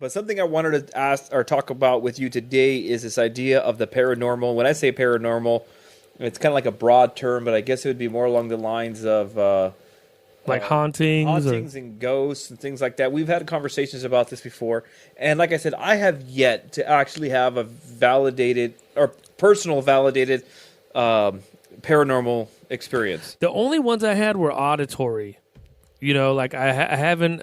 But something I wanted to ask or talk about with you today is this idea of the paranormal. When I say paranormal, it's kind of like a broad term, but I guess it would be more along the lines of like hauntings and ghosts and things like that. We've had conversations about this before, and like I said, I have yet to actually have a validated or personal validated paranormal experience. The only ones I had were auditory. You know, like I haven't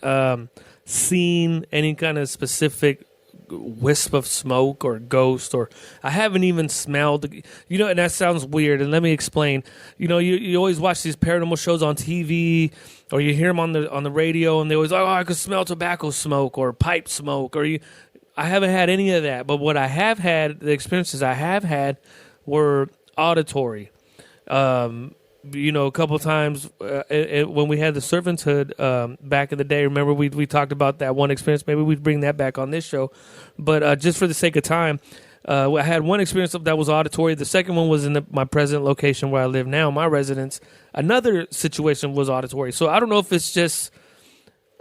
seen any kind of specific wisp of smoke or ghost, or I haven't even smelled, you know, and that sounds weird. And let me explain. You know, you always watch these paranormal shows on TV, or you hear them on the radio, and they always, oh, I could smell tobacco smoke or pipe smoke, or I haven't had any of that. But what I have had, the experiences I have had were auditory. You know, a couple of times when we had the servanthood back in the day, remember we talked about that one experience. Maybe we'd bring that back on this show. But just for the sake of time, I had one experience that was auditory. The second one was in my present location where I live now, my residence. Another situation was auditory. So I don't know if it's just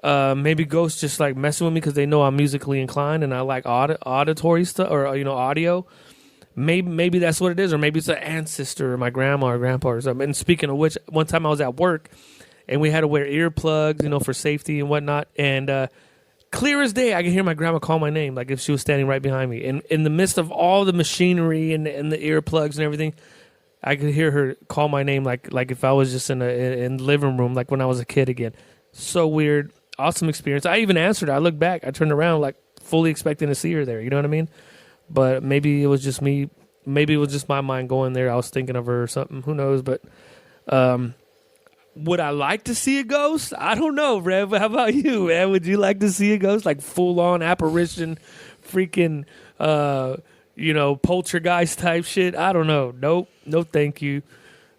maybe ghosts just like messing with me because they know I'm musically inclined and I like auditory stuff, or, you know, audio. Maybe that's what it is, or maybe it's an ancestor or my grandma or grandpa or something. And speaking of which, one time I was at work and we had to wear earplugs, you know, for safety and whatnot. And clear as day, I could hear my grandma call my name, like if she was standing right behind me. And in the midst of all the machinery and the earplugs and everything, I could hear her call my name, like if I was just in the living room, like when I was a kid again. So weird, awesome experience. I even answered. I looked back, I turned around, like fully expecting to see her there. You know what I mean? But maybe it was just me. Maybe it was just my mind going there. I was thinking of her or something. Who knows? But would I like to see a ghost? I don't know, Rev. How about you, man? Would you like to see a ghost? Like full-on apparition, freaking, you know, poltergeist type shit? I don't know. Nope. No, thank you.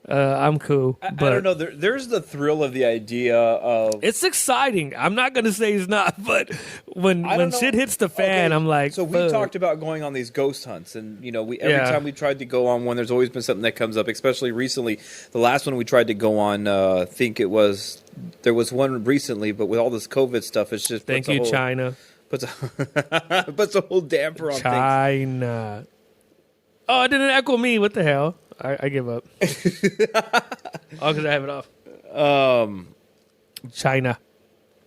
I'm cool. I don't know. There's the thrill of the idea of... It's exciting. I'm not going to say it's not, but when shit hits the fan, okay, I'm like... So we talked about going on these ghost hunts, and, you know, every time we tried to go on one, there's always been something that comes up, especially recently. The last one we tried to go on, I think it was... There was one recently, but with all this COVID stuff, it's just... Thank you, China. Puts a whole damper on China. Things. Oh, it didn't echo me. What the hell? I give up. Oh, because I have it off. China.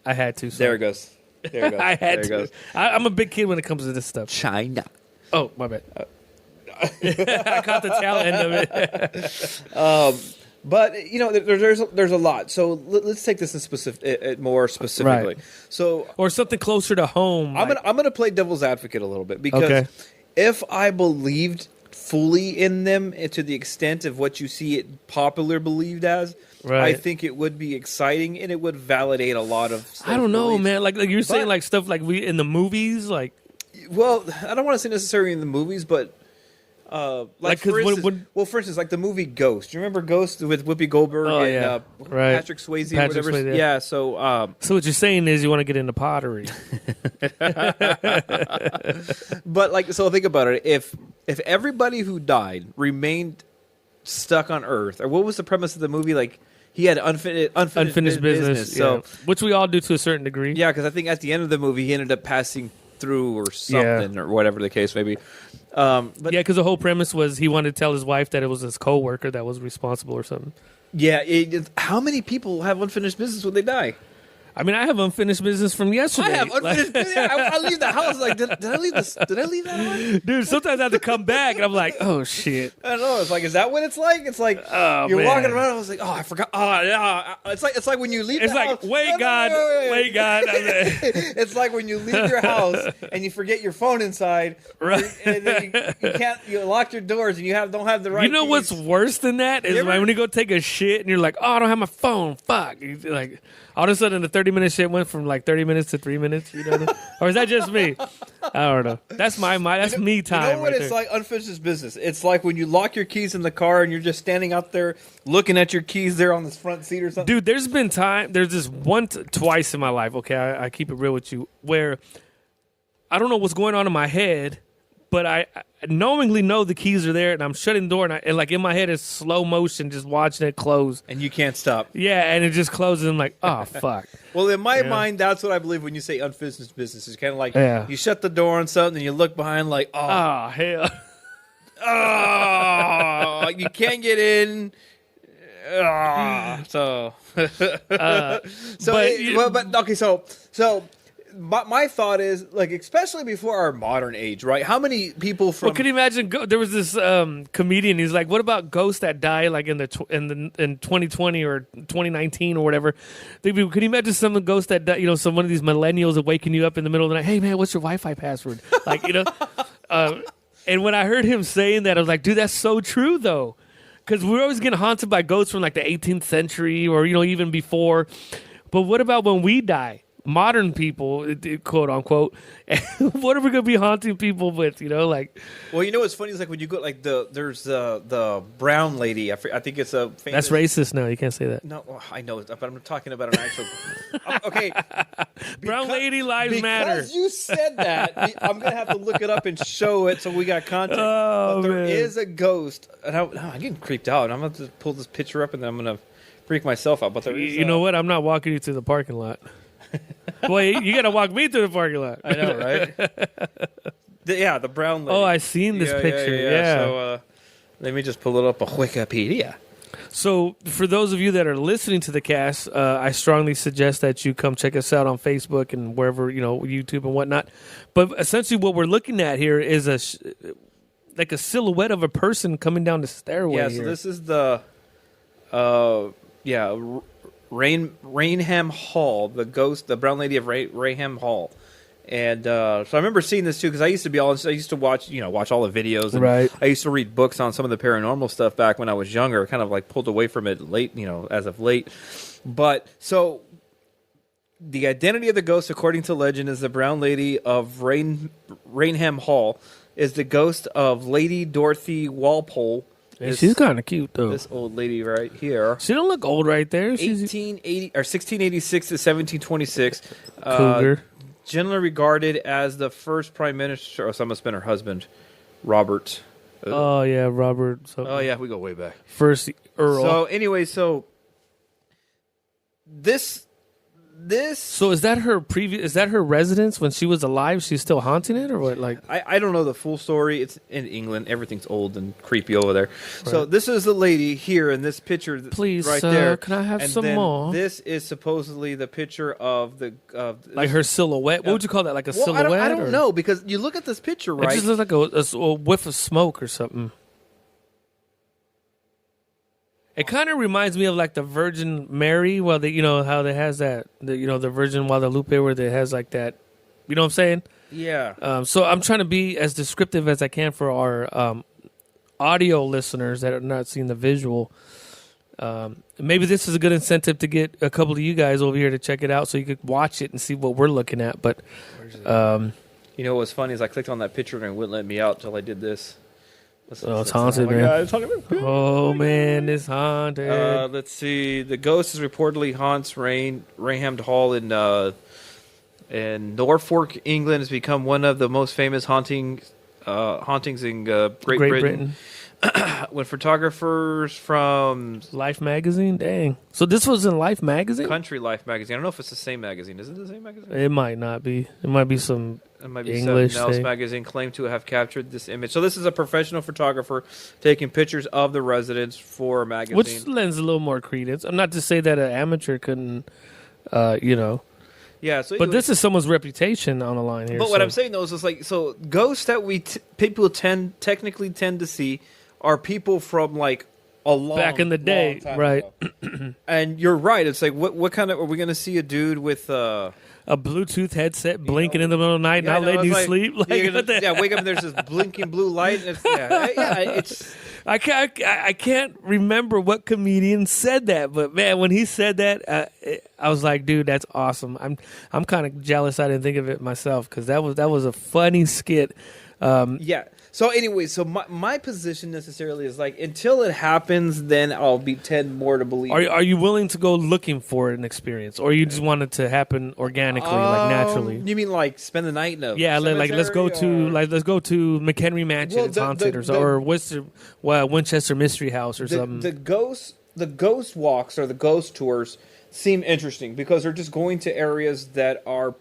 I had to. So. There it goes. I had to. I'm a big kid when it comes to this stuff. China. Oh, my bad. I caught the tail end of it. But you know, there's a lot. So let's take this in more specifically. Right. So, or something closer to home. I'm gonna play devil's advocate a little bit, because if I believed fully in them to the extent of what you see it popular believed as, I think it would be exciting and it would validate a lot of stuff. I don't know, man. Like you're saying, like stuff like we in the movies, like. Well, I don't want to say necessarily in the movies, but like for instance, like the movie Ghost. Do you remember Ghost with Whoopi Goldberg and Patrick Swayze or whatever? Swayze, yeah. So what you're saying is you want to get into pottery. But like, so think about it. If everybody who died remained stuck on Earth, or what was the premise of the movie? Like, he had unfinished business. So, which we all do to a certain degree. Yeah, because I think at the end of the movie, he ended up passing through or something, or whatever the case may be. But yeah, because the whole premise was he wanted to tell his wife that it was his coworker that was responsible or something. Yeah, how many people have unfinished business when they die? I mean, I have unfinished business from yesterday. I have unfinished business. I leave the house like, did I leave this? Did I leave that on? Dude, sometimes I have to come back and I'm like, oh shit. I don't know. It's like, is that what it's like? It's like you're walking around. I was like, oh, I forgot. Oh, yeah. It's like when you leave. It's the house. Wait, God. It's like when you leave your house and you forget your phone inside, right? And then you lock your doors and you don't have the right. You know keys. What's worse than that is when you go take a shit and you're like, oh, I don't have my phone. Fuck. Like. All of a sudden, the 30-minute shit went from like 30 minutes to 3 minutes. You know, or is that just me? I don't know. That's that's me time. You know what it's like? Unfinished business. It's like when you lock your keys in the car and you're just standing out there looking at your keys there on this front seat or something. Dude, there's been there's this twice in my life. Okay, I keep it real with you, where I don't know what's going on in my head, but I knowingly know the keys are there, and I'm shutting the door, and like in my head, it's slow motion, just watching it close. And you can't stop. Yeah, and it just closes. I'm like, oh, fuck. Well, in my mind, that's what I believe when you say unfinished business. It's kind of like you shut the door on something, and you look behind like, oh hell. Oh, you can't get in. So my thought is, like, especially before our modern age, right? How many people from? Well, can you imagine? There was this comedian. He's like, "What about ghosts that die like in 2020 or 2019 or whatever?" Can you imagine some of the ghosts that die, one of these millennials are waking you up in the middle of the night? Hey man, what's your Wi-Fi password? Like, and when I heard him saying that, I was like, dude, that's so true though. Because we're always getting haunted by ghosts from like the 18th century or, even before. But what about when we die? Modern people, quote unquote, what are we going to be haunting people with, like... Well, what's funny is like when you go, like, there's the brown lady. I think it's a famous... That's racist now. You can't say that. No, I know, but I'm talking about an actual... Okay. Brown lady lives matter. Because you said that, I'm going to have to look it up and show it so we got context. Oh, but there is a ghost, and I'm getting creeped out. I'm going to pull this picture up, and then I'm going to freak myself out. But there is... You know what? I'm not walking you to the parking lot. Boy, you got to walk me through the parking lot. I know, right? The brown lady. Oh, I seen this picture. Yeah. So let me just pull it up on Wikipedia. So for those of you that are listening to the cast, I strongly suggest that you come check us out on Facebook and wherever, YouTube and whatnot. But essentially what we're looking at here is a silhouette of a person coming down the stairway. Yeah, so this is the... Raynham Hall, the brown lady of Raynham Hall, and so I remember seeing this too because I used to watch all the videos, and right. I used to read books on some of the paranormal stuff back when I was younger. Kind of like pulled away from it late, as of late. But so the identity of the ghost, according to legend, is the brown lady of Raynham Hall is the ghost of Lady Dorothy Walpole. She's kind of cute though. This old lady right here. She don't look old right there. She's 1686 to 1726. Cougar. Generally regarded as the first prime minister. Oh, so must have been her husband, Robert. Oh yeah, Robert. Something. Oh yeah, we go way back. First Earl. So anyway, this. So is that her Is that her residence when she was alive? She's still haunting it, or what? Like I don't know the full story. It's in England. Everything's old and creepy over there. Right. So this is the lady here in this picture. Please, right there. Can I have and some then more? This is supposedly the picture of the like her silhouette. What would you call that? Like a silhouette? I don't know because you look at this picture, right? It just looks like a whiff of smoke or something. It kind of reminds me of like the Virgin Mary, how they has that, the Virgin Guadalupe, where they has like that, you know what I'm saying? Yeah. So I'm trying to be as descriptive as I can for our audio listeners that are not seeing the visual. Maybe this is a good incentive to get a couple of you guys over here to check it out so you could watch it and see what we're looking at. But, what's funny is I clicked on that picture and it wouldn't let me out until I did this. It's haunted, man. Oh, man, it's haunted. Let's see. The ghost is reportedly haunts Raynham Hall in Norfolk, England. Has become one of the most famous hauntings in Great Britain. When photographers from Life magazine, dang. So this was in Life magazine, Country Life magazine. I don't know if it's the same magazine. Is it the same magazine? It might not be. It might be some. It might be English something else thing. magazine claimed to have captured this image. So this is a professional photographer taking pictures of the residents for a magazine, which lends a little more credence. I'm not to say that an amateur couldn't, Yeah, so but this is someone's reputation on the line here. But what I'm saying though is like ghosts that people technically tend to see are people from like a long back in the day, right? And you're right. It's like what kind of are we going to see a dude with a Bluetooth headset blinking in the middle of the night, not letting you sleep? Like, wake up and there's this blinking blue light. And it's I can't remember what comedian said that, but man, when he said that, I was like, dude, that's awesome. I'm kind of jealous I didn't think of it myself because that was a funny skit. Yeah. So anyway, so my position necessarily is like until it happens, then I'll tend more to believe. Are you willing to go looking for an experience, or you just want it to happen organically, like naturally? You mean like spend the night in a like let's go to McHenry Mansion, it's haunted, or Winchester Mystery House or something. The ghost walks or the ghost tours seem interesting because they're just going to areas that are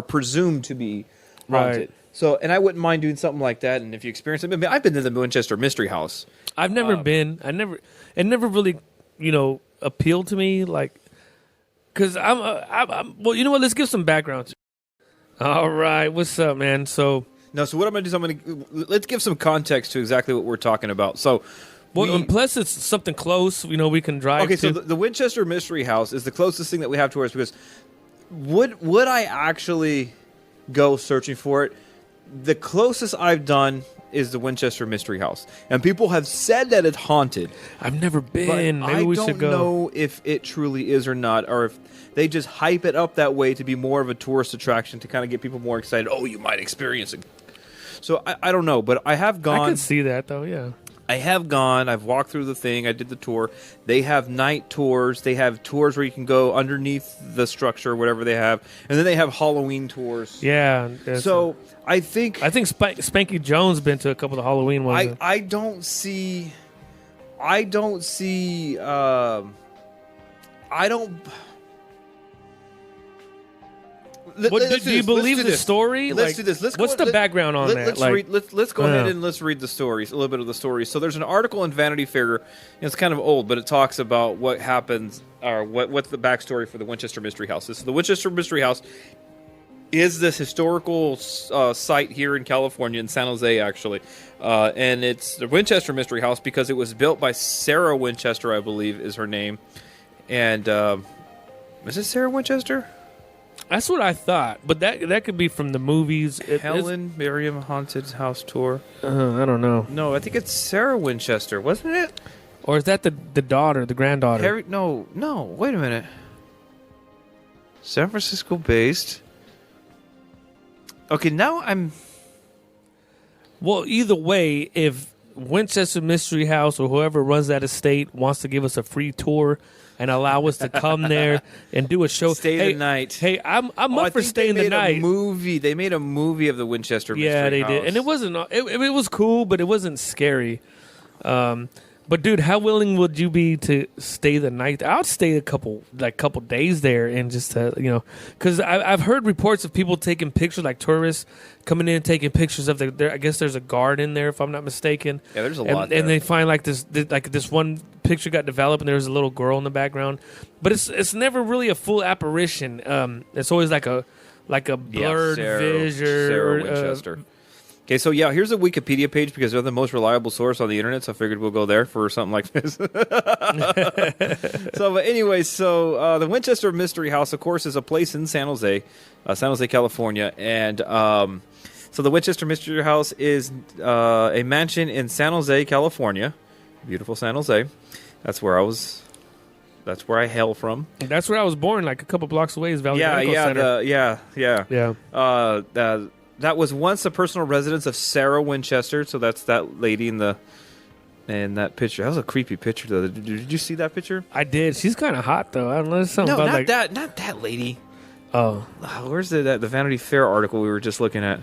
presumed to be haunted. Right. So, and I wouldn't mind doing something like that. And if you experience it, I mean, I've been to the Winchester Mystery House. I've never been. It never really, appealed to me. Like, because I'm well, you know what? Let's give some background. All right, what's up, man? So what I'm going to do is let's give some context to exactly what we're talking about. So, and plus it's something close. We can drive. Okay, so the Winchester Mystery House is the closest thing that we have to us because would I actually go searching for it? The closest I've done is the Winchester Mystery House, and people have said that it's haunted. I've never been. Maybe we should go. I don't know if it truly is or not, or if they just hype it up that way to be more of a tourist attraction to kind of get people more excited. Oh, you might experience it. So I don't know, but I have gone. I can see that though. Yeah. I have gone. I've walked through the thing. I did the tour. They have night tours. They have tours where you can go underneath the structure, whatever they have, and then they have Halloween tours. Yeah. So I think Spanky Jones been to a couple of the Halloween ones. I don't see. Do you believe the story? Let's do this. What's the background on that? Let's go ahead and let's read the stories, a little bit of the stories. So there's an article in Vanity Fair. It's kind of old, but it talks about what happens, or what's the backstory for the Winchester Mystery House. So the Winchester Mystery House is this historical site here in California, in San Jose, actually. And it's the Winchester Mystery House because it was built by Sarah Winchester, I believe, is her name. And is it Sarah Winchester? That's what I thought, but that could be from the movies. Helen Miriam Haunted House Tour. I don't know. No, I think it's Sarah Winchester, wasn't it? Or is that the daughter, the granddaughter? No, wait a minute. San Francisco based. Okay, now I'm... Well, either way, if Winchester Mystery House or whoever runs that estate wants to give us a free tour and allow us to come there and do a show. Stay the night. Hey, I'm up for staying the night. They made a movie of the Winchester Mystery House. Yeah, they did. And it wasn't... It was cool, but it wasn't scary. But dude, how willing would you be to stay the night? I would stay a couple days there and just because I've heard reports of people taking pictures, like tourists coming in taking pictures of I guess there's a guard in there if I'm not mistaken. Yeah, there's a lot. And they find this one picture got developed and there's a little girl in the background, but it's never really a full apparition. It's always like a blurred vision. Sarah Winchester. Okay, so yeah, here's a Wikipedia page because they're the most reliable source on the internet, so I figured we'll go there for something like this. But anyway, the Winchester Mystery House, of course, is a place in San Jose, California, and so the Winchester Mystery House is a mansion in San Jose, California, beautiful San Jose. That's where I hail from. That's where I was born, like a couple blocks away is Valley Medical Center. Yeah. That was once a personal residence of Sarah Winchester, so that's that lady in that picture. That was a creepy picture, though. Did you see that picture? I did. She's kind of hot, though. I don't know. Something not that lady. Oh, where's the Vanity Fair article we were just looking at?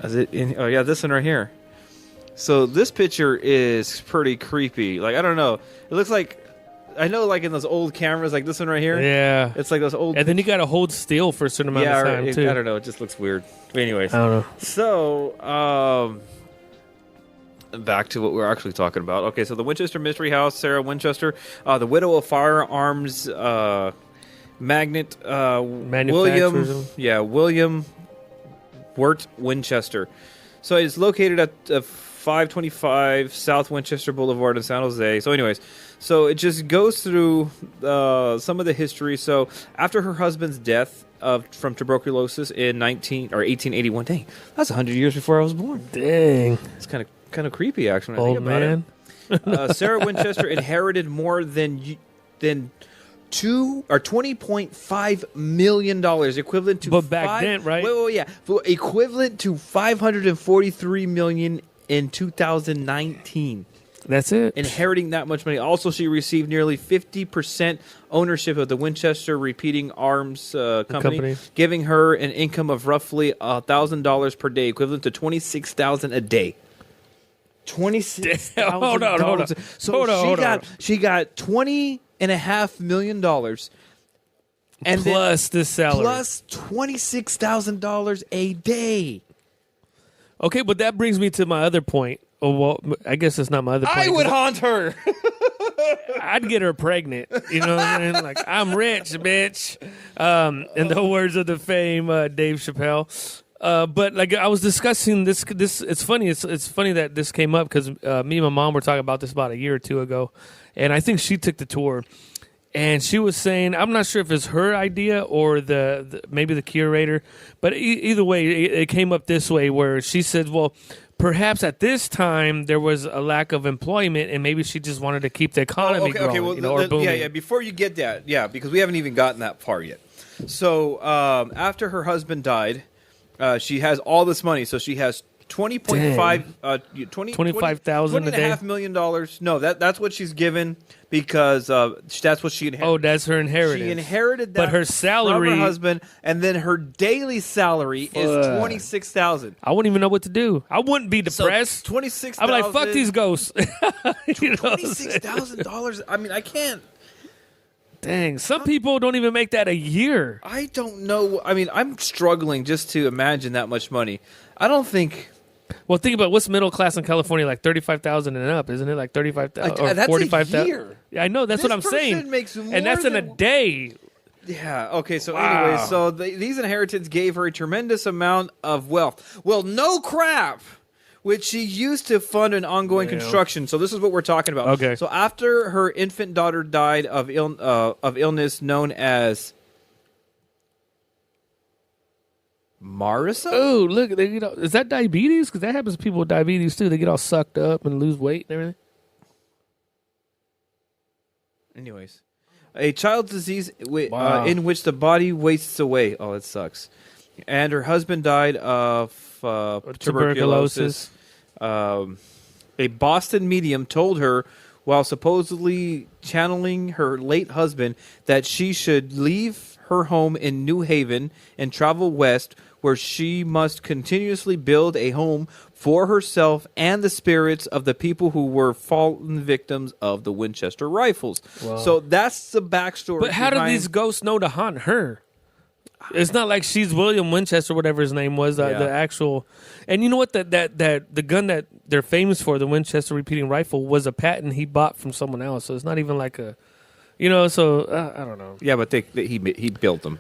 Is it in? Oh yeah, this one right here. So this picture is pretty creepy. Like I don't know. It looks like. I know, like in those old cameras, like this one right here. Yeah, it's like those old. And then you got to hold still for a certain amount of time too. I don't know. It just looks weird. But anyways, I don't know. So, back to what we're actually talking about. Okay, so the Winchester Mystery House, Sarah Winchester, the widow of firearms magnate William Wirt Winchester. So it's located at 525 South Winchester Boulevard in San Jose. So anyways, so it just goes through some of the history. So after her husband's death from tuberculosis in 1881, dang, that's 100 years before I was born. Dang, it's kind of creepy actually when I think about it. Sarah Winchester inherited more than $20.5 million, equivalent to. But back then, right? Equivalent to $543 million in 2019. That's it. Inheriting that much money. Also, she received nearly 50% ownership of the Winchester Repeating Arms company, giving her an income of roughly $1,000 per day, equivalent to $26,000 a day. $26,000. Hold on. So she got $20.5 million, and plus this salary, plus $26,000 a day. Okay, but that brings me to my other point. Oh, well, I guess it's not my other point. I would haunt her. I'd get her pregnant. You know what I mean? Like, I'm rich, bitch. In the words of the fame Dave Chappelle. But like I was discussing this. It's funny. It's funny that this came up because me and my mom were talking about this about a year or two ago, and I think she took the tour. And she was saying, I'm not sure if it's her idea or the maybe the curator, but either way, it came up this way where she said, well, perhaps at this time there was a lack of employment and maybe she just wanted to keep the economy going, or booming. Yeah, before you get that, because we haven't even gotten that far yet. So after her husband died, she has all this money. So she has $25,000 a day. $20.5 million. No, that's what she's given because that's what she inherited. Oh, that's her inheritance. She inherited that, but her salary from her husband, and then her daily salary is $26,000. I wouldn't even know what to do. I wouldn't be depressed. So $26,000. I'm like, fuck these ghosts. $26,000. I mean, I can't. Dang, some people don't even make that a year. I don't know. I mean, I'm struggling just to imagine that much money. I don't think. Well, think about what's middle class in California, like 35,000 and up, isn't it? Like 35,000 or that's 45,000. a year. Yeah, I know. That's what I'm saying. Makes more and that's in a day. Yeah. Okay. So anyway, these inheritance gave her a tremendous amount of wealth. Well, no crap. Which she used to fund an ongoing construction. So this is what we're talking about. Okay. So after her infant daughter died of illness known as Marissa? Oh, look, is that diabetes? Because that happens to people with diabetes too. They get all sucked up and lose weight and everything. Anyways, a child's disease in which the body wastes away. Oh, it sucks. And her husband died of tuberculosis. A Boston medium told her, while supposedly channeling her late husband, that she should leave her home in New Haven and travel west, where she must continuously build a home for herself and the spirits of the people who were fallen victims of the Winchester rifles. Wow. So that's the backstory. But how do these ghosts know to haunt her? It's not like she's William Winchester, whatever his name was, the actual. And you know what? That the gun that they're famous for, the Winchester repeating rifle, was a patent he bought from someone else. So it's not even like a, So I don't know. Yeah, but he built them.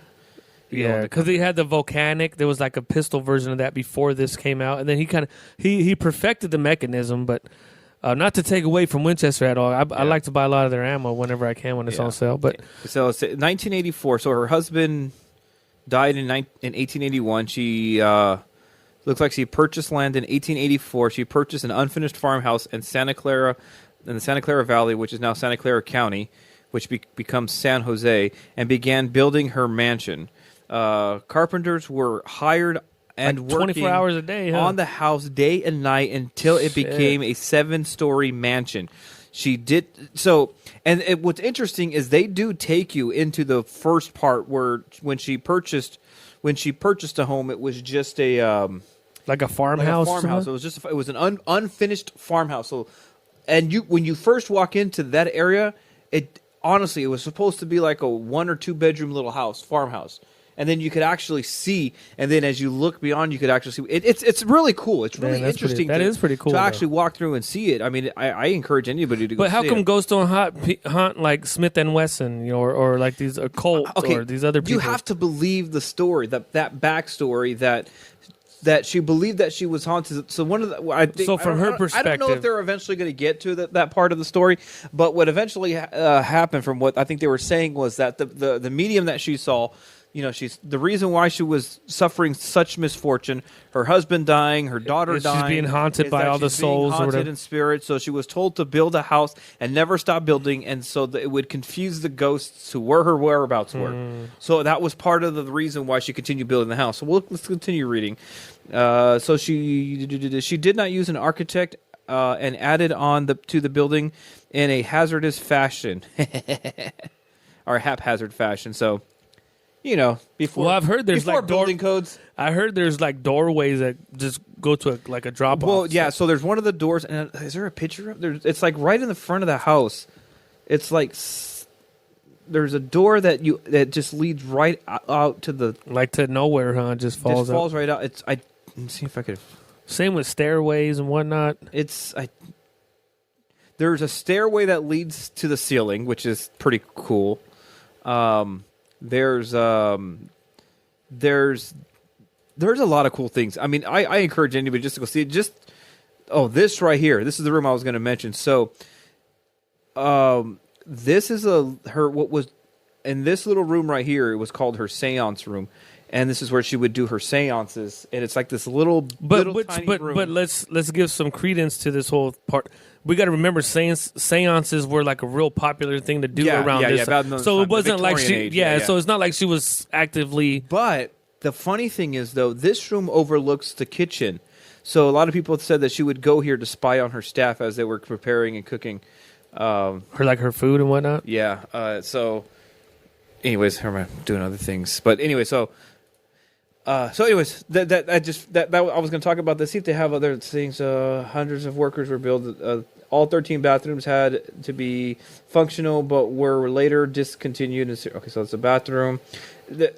Yeah, because he had the volcanic. There was like a pistol version of that before this came out, and then he perfected the mechanism. But not to take away from Winchester at all. I like to buy a lot of their ammo whenever I can when it's on sale. But so it's 1984. So her husband died in 1881. She looks like she purchased land in 1884. She purchased an unfinished farmhouse in the Santa Clara Valley, which is now Santa Clara County, which becomes San Jose, and began building her mansion. Carpenters were hired and like 24 working hours a day on the house day and night until it became a 7-story mansion. She did so, and what's interesting is they do take you into the first part where when she purchased a home, it was just a like a farmhouse. It was an unfinished farmhouse. So, and when you first walk into that area, it was supposed to be like a 1 or 2 bedroom little farmhouse. And then you could actually see, and then as you look beyond, you could actually see. It's really cool. It's really interesting. That is pretty cool to actually walk through and see it. I mean, I encourage anybody to go. But how see come it. ghosts don't hunt like Smith and Wesson, or like these occult or these other people? You have to believe the story, that backstory that she believed that she was haunted. So one of the from her perspective, I don't know if they're eventually going to get to that part of the story. But what eventually happened, from what I think they were saying, was that the medium that she saw she's the reason why she was suffering such misfortune. Her husband dying, her daughter dying. She's being haunted by all the souls, or whatever. In spirit. So she was told to build a house and never stop building, and so that it would confuse the ghosts to where her whereabouts were. So that was part of the reason why she continued building the house. So let's continue reading. So she did not use an architect and added on to the building in a hazardous fashion or haphazard fashion. So. Before. Well, I've heard there's like building codes. I heard there's like doorways that just go to a drop off. Well, yeah. So there's one of the doors, and is there a picture of there? It's like right in the front of the house. It's like there's a door that just leads right out to the to nowhere, huh? Just falls right out. Let me see if I could. Same with stairways and whatnot. There's a stairway that leads to the ceiling, which is pretty cool. There's a lot of cool things. I mean, I encourage anybody just to go see it. This right here. This is the room I was going to mention. So, this is what was in this little room right here. It was called her seance room, and this is where she would do her seances. And it's like this tiny room. But let's give some credence to this whole part. We got to remember, seances were like a real popular thing to do around this. So it wasn't like she, So it's not like she was actively. But the funny thing is, though, this room overlooks the kitchen. So a lot of people said that she would go here to spy on her staff as they were preparing and cooking. Her food and whatnot. Yeah. So, anyways, her am doing other things. But anyway, anyways, that I was going to talk about this. See if they have other things. Hundreds of workers were built. All 13 bathrooms had to be functional, but were later discontinued. Okay, so it's a bathroom. The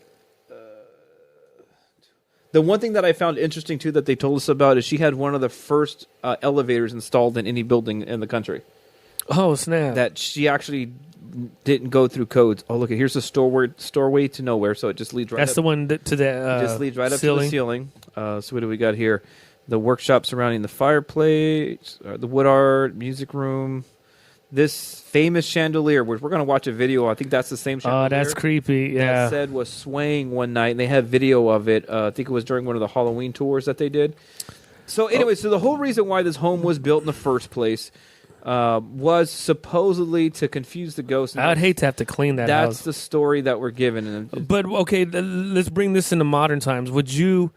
one thing that I found interesting too that they told us about is she had one of the first elevators installed in any building in the country. Oh snap! That she actually didn't go through codes. Oh, look, here's the doorway to nowhere, so it just leads right That's up. the one to the just leads right ceiling. Up to the ceiling. So what do we got here? The workshop surrounding the fireplace, the wood art, music room. This famous chandelier, which we're going to watch a video. I think that's the same chandelier. Oh, that's creepy. Yeah. That said was swaying one night, and they have video of it. I think it was during one of the Halloween tours that they did. So anyway, so the whole reason why this home was built in the first place was supposedly to confuse the ghosts. I would hate to have to clean that house. That's the story that we're given. But, okay, let's bring this into modern times. Would you,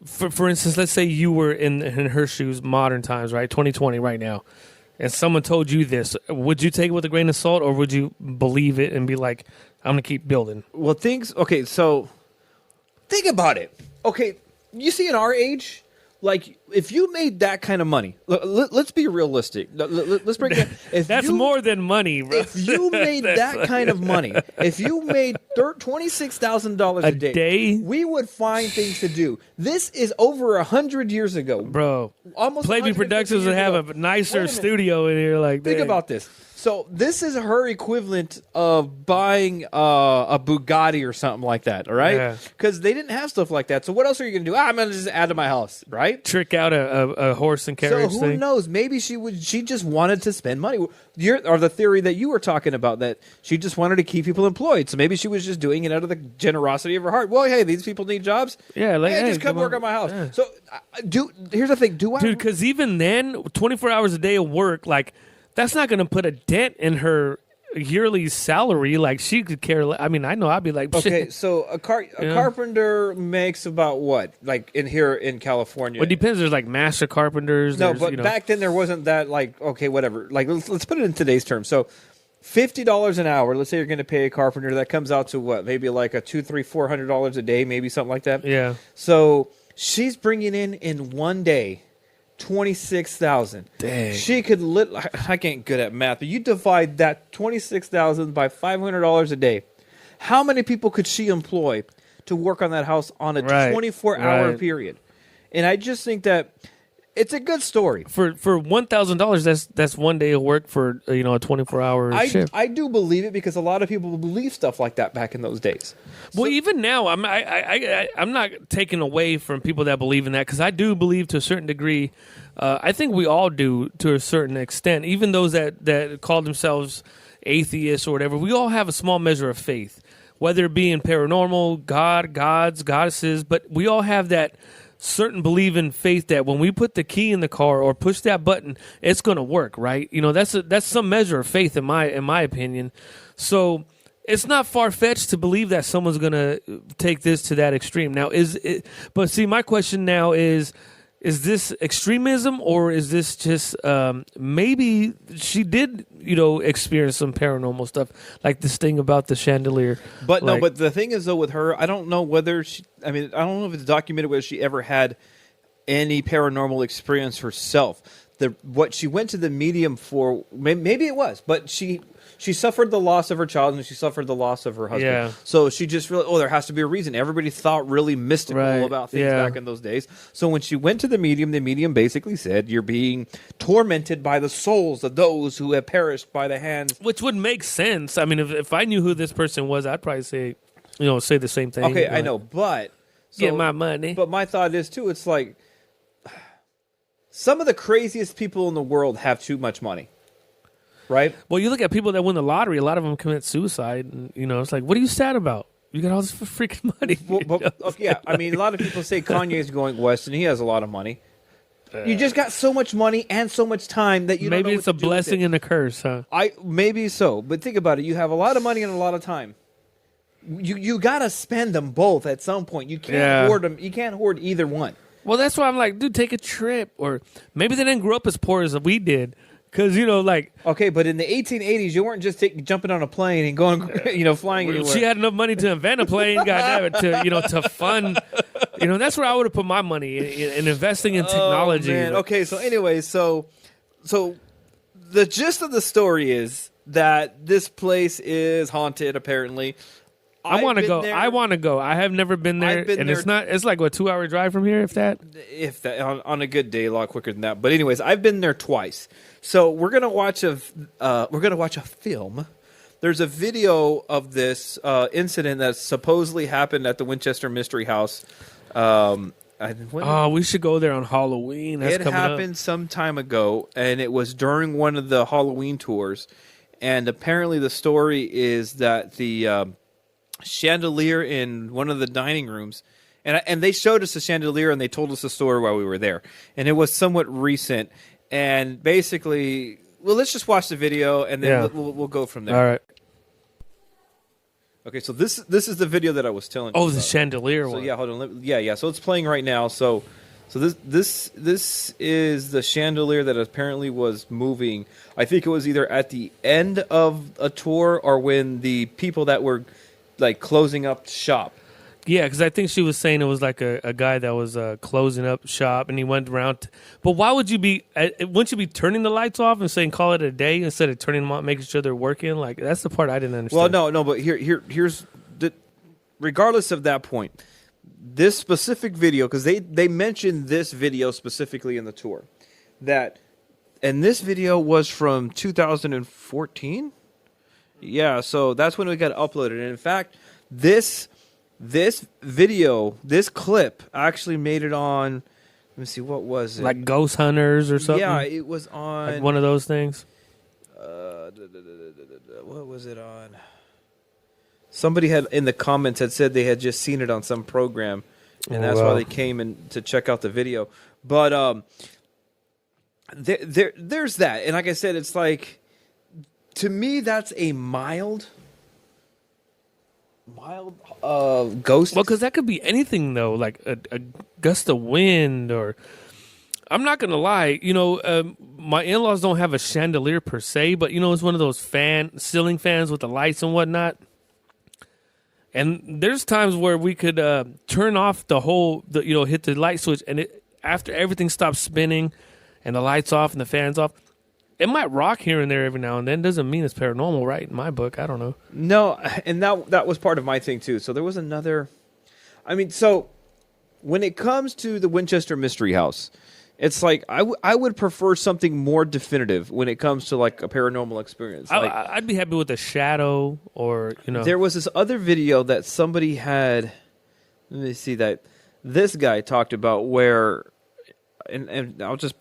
for instance, let's say you were in her shoes, modern times, right, 2020 right now, and someone told you this, would you take it with a grain of salt, or would you believe it and be like, I'm going to keep building? Well, so think about it. Okay, you see in our age, like, if you made that kind of money, let's be realistic. Let's break it down. That's more than money, bro. If you made that kind of money, if you made $26,000 a day, we would find things to do. This is over 100 years ago, bro. Almost. Playview Productions would have a nicer studio in here. Like, think about this. So this is her equivalent of buying a Bugatti or something like that, all right? Because they didn't have stuff like that. So what else are you going to do? I'm going to just add to my house, right? Trick out a horse and carriage thing. So who knows? Maybe she just wanted to spend money. Or the theory that you were talking about, that she just wanted to keep people employed. So maybe she was just doing it out of the generosity of her heart. Well, hey, these people need jobs. Yeah, like, hey, just come work on my house. Yeah. So here's the thing. Dude, because even then, 24 hours a day of work, like, that's not going to put a dent in her yearly salary. Like, she could care. I mean, I know I'd be like, shit. Okay, so a carpenter makes about what? Like here in California? Well, it depends. There's like master carpenters. No, but back then there wasn't that, like, okay, whatever. Like, let's put it in today's terms. So $50 an hour. Let's say you're going to pay a carpenter. That comes out to what? Maybe like a $200-$400 a day, maybe something like that. Yeah. So she's bringing in one day $26,000. Dang. She could I can't good at math, but you divide that $26,000 by $500 a day. How many people could she employ to work on that house on a 24-hour period? And I just think that it's a good story. For $1,000, that's one day of work for a 24-hour shift. I do believe it, because a lot of people believe stuff like that back in those days. Well, even now, I'm not taking away from people that believe in that, because I do believe to a certain degree. I think we all do to a certain extent. Even those that call themselves atheists or whatever, we all have a small measure of faith. whether it be in paranormal, gods, goddesses, but we all have that certain belief in faith that when we put the key in the car or push that button, it's going to work, right? You know, that's some measure of faith in my opinion. So it's not far-fetched to believe that someone's going to take this to that extreme. Now, but see, my question now is this extremism, or is this just maybe she did, experience some paranormal stuff, like this thing about the chandelier? But no, but the thing is, though, with her, I don't know whether I don't know if it's documented whether she ever had any paranormal experience herself. What she went to the medium for, maybe it was, but she suffered the loss of her child and she suffered the loss of her husband. Yeah. So she just realized, there has to be a reason. Everybody thought really mystical about things back in those days. So when she went to the medium basically said, you're being tormented by the souls of those who have perished by the hands. Which would make sense. I mean, if I knew who this person was, I'd probably say the same thing. Okay, I know, but... get my money. But my thought is, too, it's like... some of the craziest people in the world have too much money. Right? Well, you look at people that win the lottery, a lot of them commit suicide. And, it's like, what are you sad about? You got all this freaking money. Yeah, I mean, a lot of people say Kanye's going west, and he has a lot of money. You just got so much money and so much time that you don't know maybe it's a blessing and a curse, huh? Maybe so, but think about it. You have a lot of money and a lot of time. You got to spend them both at some point. You can't hoard them. You can't hoard either one. Well, that's why I'm like, dude, take a trip. Or maybe they didn't grow up as poor as we did. Because, okay, but in the 1880s, you weren't just jumping on a plane and going, flying anywhere. She had enough money to invent a plane, goddamn it, to fund. That's where I would have put my money in investing in technology. Oh, man. Okay, so anyway, so the gist of the story is that this place is haunted, apparently. I want to go. I have never been there, and it's like a 2-hour drive from here, if that. If that on a good day, a lot quicker than that. But anyways, I've been there twice. So we're gonna watch a film. There's a video of this incident that supposedly happened at the Winchester Mystery House. We should go there on Halloween. It happened some time ago, and it was during one of the Halloween tours. And apparently, the story is that the chandelier in one of the dining rooms, and they showed us the chandelier, and they told us the story while we were there, and it was somewhat recent. And basically, let's just watch the video, and then we'll go from there. All right. Okay, so this is the video that I was telling you about. The chandelier one. So yeah, hold on. Yeah. So it's playing right now. So this is the chandelier that apparently was moving. I think it was either at the end of a tour or when the people that were like closing up shop. Yeah, because I think she was saying it was like a guy that was closing up shop, and he went around. But why would you be? Wouldn't you be turning the lights off and saying call it a day instead of turning them on, making sure they're working? Like that's the part I didn't understand. Well, no, but here's the. Regardless of that point, this specific video, because they mentioned this video specifically in the tour, and this video was from 2014. Yeah, so that's when we got uploaded, and in fact, this video, this clip actually made it on, let me see, what was it? Like Ghost Hunters or something? Yeah, it was on... like one of those things? What was it on? Somebody had, in the comments, had said they had just seen it on some program, and that's why they came in to check out the video. But there's that. And like I said, it's like, to me, that's a mild ghost. Well, because that could be anything, though, like a gust of wind, or I'm not gonna lie, my in-laws don't have a chandelier per se, but it's one of those ceiling fans with the lights and whatnot. And there's times where we could turn off the whole, hit the light switch, and after everything stops spinning and the lights off and the fans off, it might rock here and there every now and then. Doesn't mean it's paranormal, right? In my book, I don't know. No, and that was part of my thing, too. So there was another... so when it comes to the Winchester Mystery House, it's like I would prefer something more definitive when it comes to, like, a paranormal experience. Like, I'd be happy with a shadow or, There was this other video that somebody had... Let me see that. This guy talked about where... And I'll just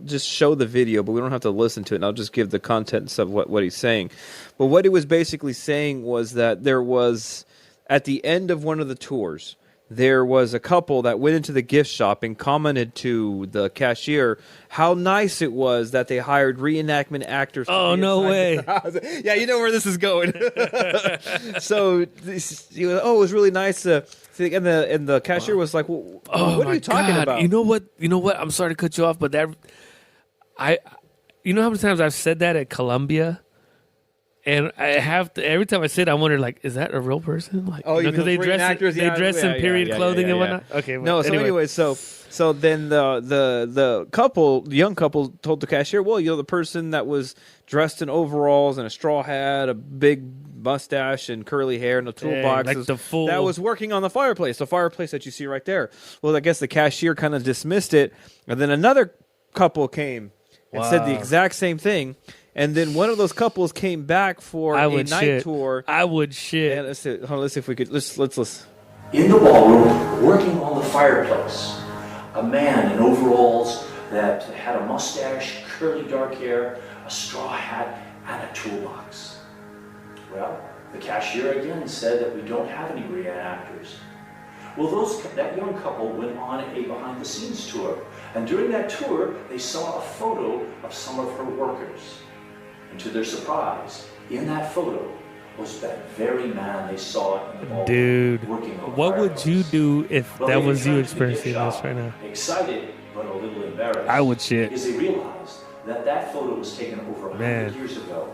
just show the video, but we don't have to listen to it. And I'll just give the contents of what he's saying. But what he was basically saying was that there was, at the end of one of the tours, there was a couple that went into the gift shop and commented to the cashier how nice it was that they hired reenactment actors. Oh, no way. Yeah, you know where this is going. So it was really nice to... And the cashier was like, well, what are you talking about? You know what? I'm sorry to cut you off, but you know how many times I've said that at Columbia? And I have to, every time I say it, I wonder, like, is that a real person? Like, because they dress in period clothing and whatnot. Okay, well, no. So anyway, so then the young couple told the cashier, well, the person that was dressed in overalls and a straw hat, a big mustache and curly hair and a toolbox, like the fool that was working on the fireplace that you see right there. Well, I guess the cashier kind of dismissed it, and then another couple came and said the exact same thing. And then one of those couples came back for a night tour. I would shit. And let's see if we could. Let's listen. In the ballroom, working on the fireplace, a man in overalls that had a mustache, curly dark hair, a straw hat, and a toolbox. Well, the cashier again said that we don't have any reenactors. Well, that young couple went on a behind-the-scenes tour, and during that tour, they saw a photo of some of her workers. And to their surprise, in that photo was that very man they saw in the ballroom. Dude, working on what would you do if that was you experiencing this right now? Excited, but a little embarrassed. I would shit. Because they realized that photo was taken over 100 years ago,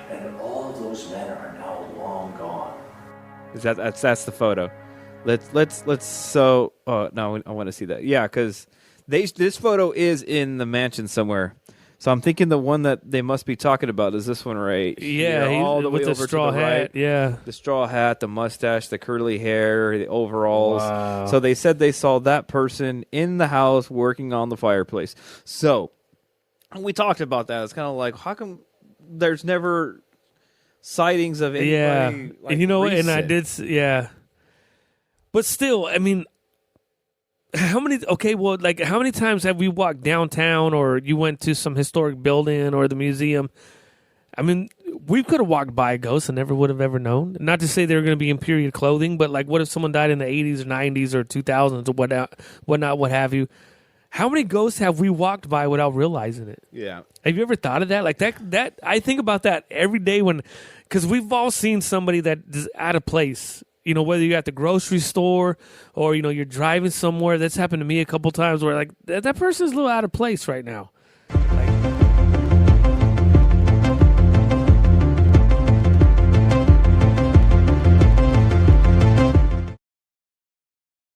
and all of those men are now long gone. That's the photo. Let's. So, no, I want to see that. Yeah, because this photo is in the mansion somewhere. So I'm thinking the one that they must be talking about is this one right here. Yeah, all the way with over the straw to the hat. right. Yeah, the straw hat, the mustache, the curly hair, the overalls. Wow. So they said they saw that person in the house working on the fireplace. So we talked about that. It's kind of like, how come there's never sightings of anybody? Yeah, like, and you know what? recent? And I did, yeah. But still, I mean, how many times have we walked downtown or you went to some historic building or the museum? I mean, we could have walked by ghosts and never would have ever known. Not to say they were going to be in period clothing, but like, what if someone died in the 80s or 90s or 2000s or whatnot, what have you? How many ghosts have we walked by without realizing it? Yeah. Have you ever thought of that? Like that I think about that every day because we've all seen somebody that is out of place. Whether you're at the grocery store or, you're driving somewhere. That's happened to me a couple times where, like, that person's a little out of place right now.